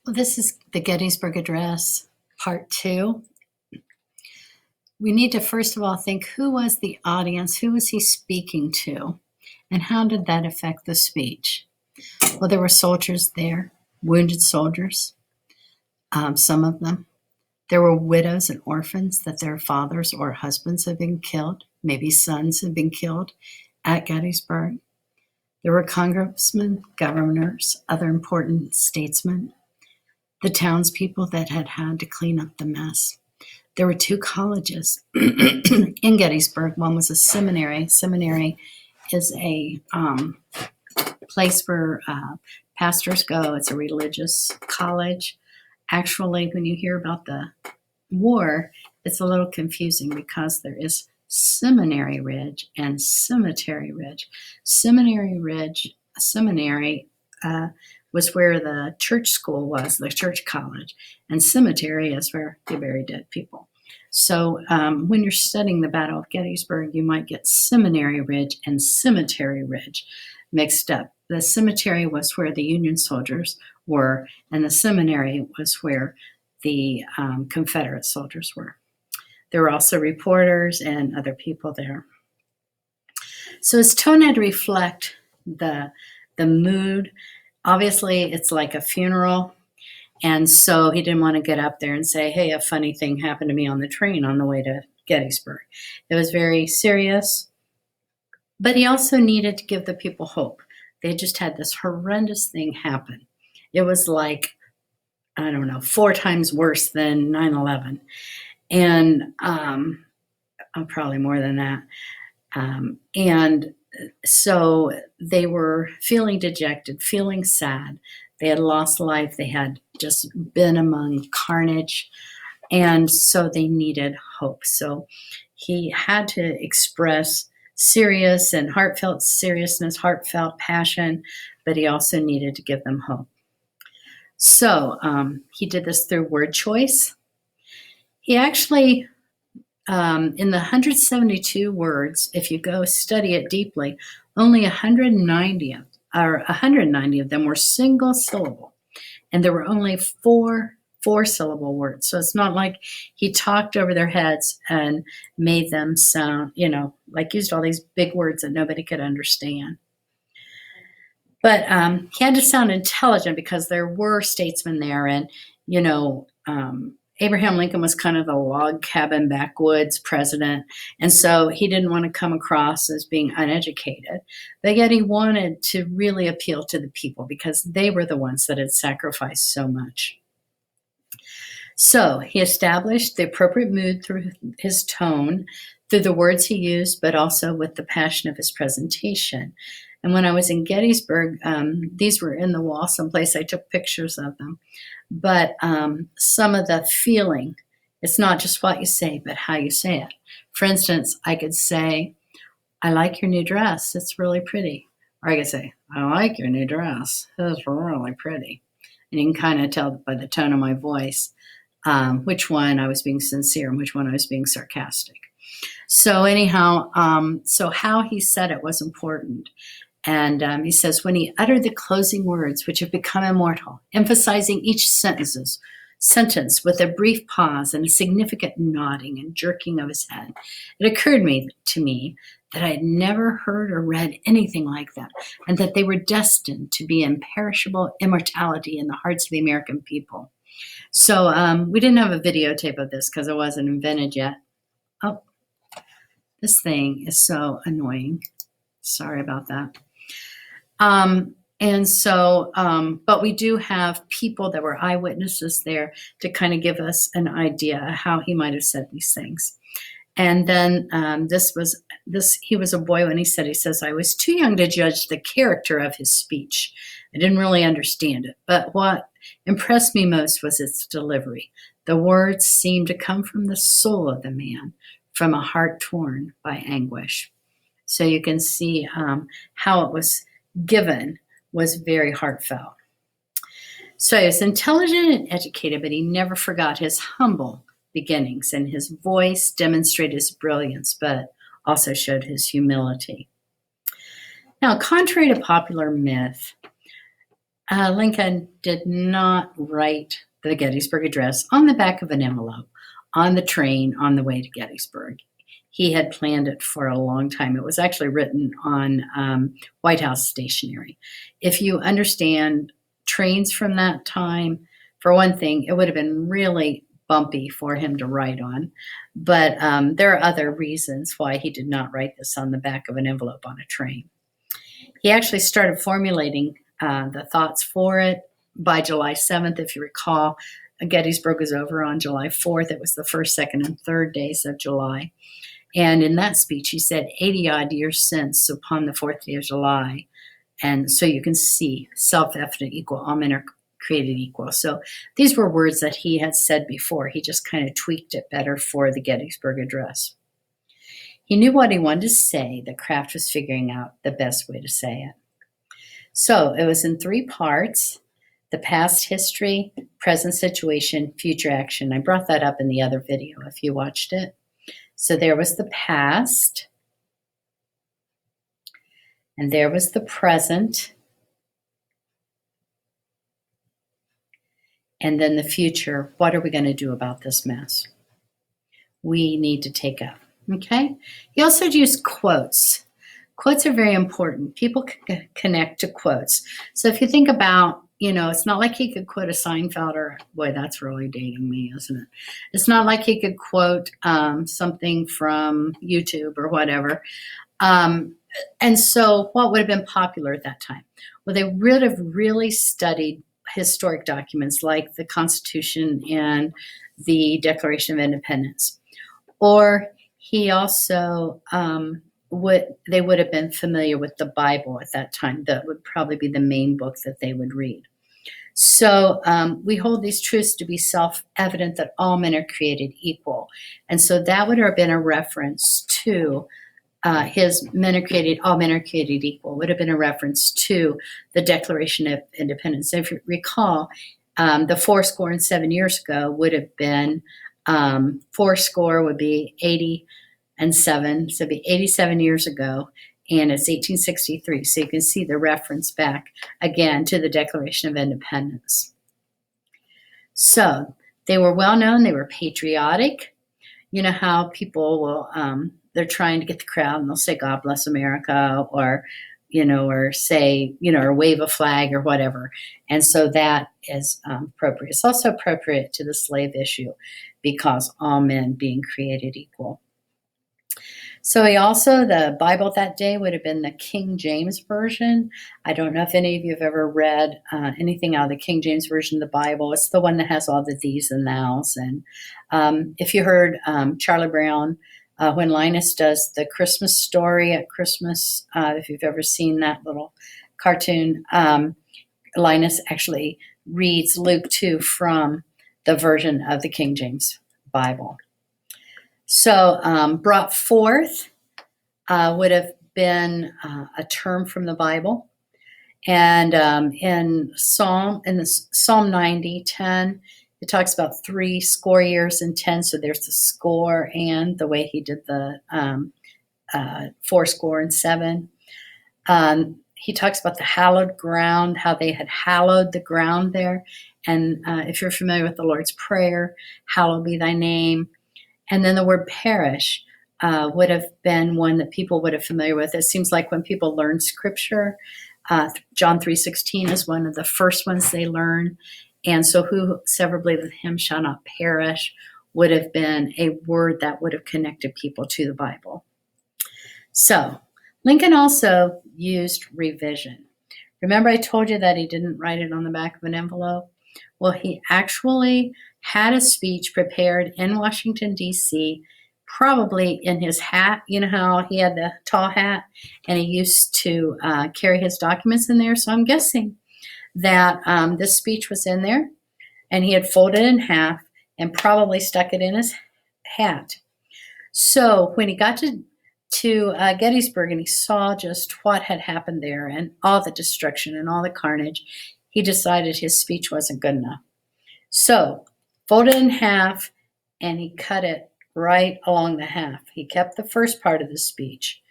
Well, this is the Gettysburg Address, Part 2. We need to first of all think, who was the audience? Who was he speaking to? And how did that affect the speech? Well, there were soldiers there, wounded soldiers, some of them. There were widows and orphans that their fathers or husbands had been killed, maybe sons had been killed at Gettysburg. There were congressmen, governors, other important statesmen, the townspeople that had had to clean up the mess. There were two colleges in Gettysburg. One was a seminary. Seminary is a place where pastors go. It's a religious college. Actually, when you hear about the war, it's a little confusing because there is Seminary Ridge and Cemetery Ridge. Seminary was where the church school was, the church college, and cemetery is where they bury dead people. So when you're studying the Battle of Gettysburg, you might get Seminary Ridge and Cemetery Ridge mixed up. The cemetery was where the Union soldiers were, and the seminary was where the Confederate soldiers were. There were also reporters and other people there. So his tone had to reflect the mood. Obviously, it's like a funeral, and so he didn't want to get up there and say, hey, a funny thing happened to me on the train on the way to Gettysburg. It was very serious, but he also needed to give the people hope. They just had this horrendous thing happen. It was like, 4 times worse than 9/11, and probably more than that. And so they were feeling dejected, feeling sad. They had lost life. They had just been among carnage. And so they needed hope. So he had to express serious and heartfelt seriousness, heartfelt passion, but he also needed to give them hope. So he did this through word choice. He actually, in the 172 words, if you go study it deeply, only 190 of them were single syllable, and there were only four-syllable words. So it's not like he talked over their heads and made them sound, like used all these big words that nobody could understand. But he had to sound intelligent because there were statesmen there, and Abraham Lincoln was kind of the log cabin backwoods president, and so he didn't want to come across as being uneducated. But yet he wanted to really appeal to the people because they were the ones that had sacrificed so much. So he established the appropriate mood through his tone, through the words he used, but also with the passion of his presentation. And when I was in Gettysburg, these were in the wall someplace. I took pictures of them. But some of the feeling, it's not just what you say, but how you say it. For instance, I could say, I like your new dress. It's really pretty. Or I could say, I like your new dress. It's really pretty. And you can kind of tell by the tone of my voice which one I was being sincere and which one I was being sarcastic. So anyhow, so how he said it was important. And he says, when he uttered the closing words, which have become immortal, emphasizing each sentence with a brief pause and a significant nodding and jerking of his head, it occurred to me that I had never heard or read anything like that, and that they were destined to be imperishable immortality in the hearts of the American people. So we didn't have a videotape of this because it wasn't invented yet. Oh, this thing is so annoying. Sorry about that. And so, but we do have people that were eyewitnesses there to kind of give us an idea how he might have said these things. And then he was a boy when he says, I was too young to judge the character of his speech. I didn't really understand it, but what impressed me most was its delivery. The words seemed to come from the soul of the man, from a heart torn by anguish. So you can see how it was given was very heartfelt. So he was intelligent and educated, but he never forgot his humble beginnings, and his voice demonstrated his brilliance, but also showed his humility. Now, contrary to popular myth, Lincoln did not write the Gettysburg Address on the back of an envelope on the train on the way to Gettysburg. He had planned it for a long time. It was actually written on White House stationery. If you understand trains from that time, for one thing, it would have been really bumpy for him to write on. But there are other reasons why he did not write this on the back of an envelope on a train. He actually started formulating the thoughts for it by July 7th. If you recall, Gettysburg was over on July 4th. It was the first, second, and third days of July. And in that speech, he said 80 odd years since, upon the 4th day of July. And so you can see self-evident equal, all men are created equal. So these were words that he had said before. He just kind of tweaked it better for the Gettysburg Address. He knew what he wanted to say. The craft was figuring out the best way to say it. So it was in 3 parts: the past history, present situation, future action. I brought that up in the other video if you watched it. So there was the past, and there was the present, and then the future. What are we going to do about this mess? We need to take up. Okay? He also used quotes. Quotes are very important. People can connect to quotes. So if you think about, it's not like he could quote a Seinfeld, or, boy, that's really dating me, isn't it? It's not like he could quote something from YouTube or whatever. And so what would have been popular at that time? Well, they would have really studied historic documents like the Constitution and the Declaration of Independence. Or he also they would have been familiar with the Bible at that time. That would probably be the main book that they would read. So we hold these truths to be self-evident that all men are created equal. And so that would have been a reference to his all men are created equal, would have been a reference to the Declaration of Independence. If you recall, the 7 years ago would have been, 4 would be 80 and 7, so it'd be 87 years ago, and it's 1863. So you can see the reference back again to the Declaration of Independence. So they were well known, they were patriotic. You know how people will, they're trying to get the crowd and they'll say, God bless America, or say, or wave a flag or whatever. And so that is appropriate. It's also appropriate to the slave issue because all men being created equal. So the Bible that day would have been the King James Version. I don't know if any of you have ever read anything out of the King James Version of the Bible. It's the one that has all the these and thous. And if you heard Charlie Brown, when Linus does the Christmas story at Christmas, if you've ever seen that little cartoon, Linus actually reads Luke 2 from the version of the King James Bible. So brought forth would have been a term from the Bible. And in Psalm 90:10, it talks about 80 years and 10. So there's the score and the way he did the 80 and 7. He talks about the hallowed ground, how they had hallowed the ground there. And if you're familiar with the Lord's Prayer, hallowed be thy name. And then the word perish would have been one that people would have familiar with. It seems like when people learn scripture, John 3:16 is one of the first ones they learn. And so whosoever believeth him shall not perish would have been a word that would have connected people to the Bible. So Lincoln also used revision. Remember I told you that he didn't write it on the back of an envelope? Well, he actually had a speech prepared in Washington, D.C., probably in his hat. You know how he had the tall hat, and he used to carry his documents in there. So I'm guessing that this speech was in there, and he had folded it in half and probably stuck it in his hat. So when he got to Gettysburg and he saw just what had happened there and all the destruction and all the carnage, he decided his speech wasn't good enough. So folded in half, and he cut it right along the half. He kept the first part of the speech,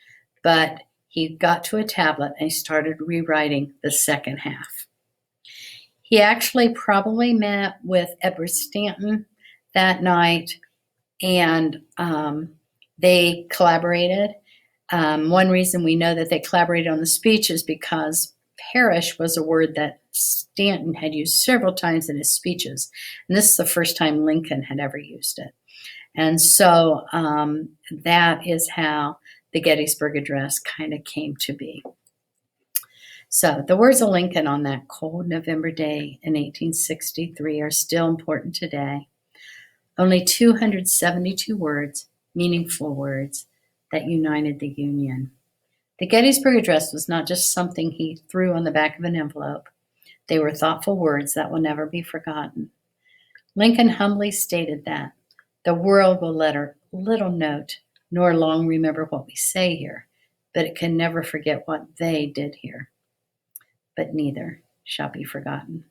but he got to a tablet and he started rewriting the second half. He actually probably met with Edward Stanton that night, and they collaborated. One reason we know that they collaborated on the speech is because parish was a word that Stanton had used several times in his speeches. And this is the first time Lincoln had ever used it. And so that is how the Gettysburg Address kind of came to be. So the words of Lincoln on that cold November day in 1863 are still important today. Only 272 words, meaningful words, that united the Union. The Gettysburg Address was not just something he threw on the back of an envelope. They were thoughtful words that will never be forgotten. Lincoln humbly stated that the world will letter little note nor long remember what we say here, but it can never forget what they did here. But neither shall be forgotten.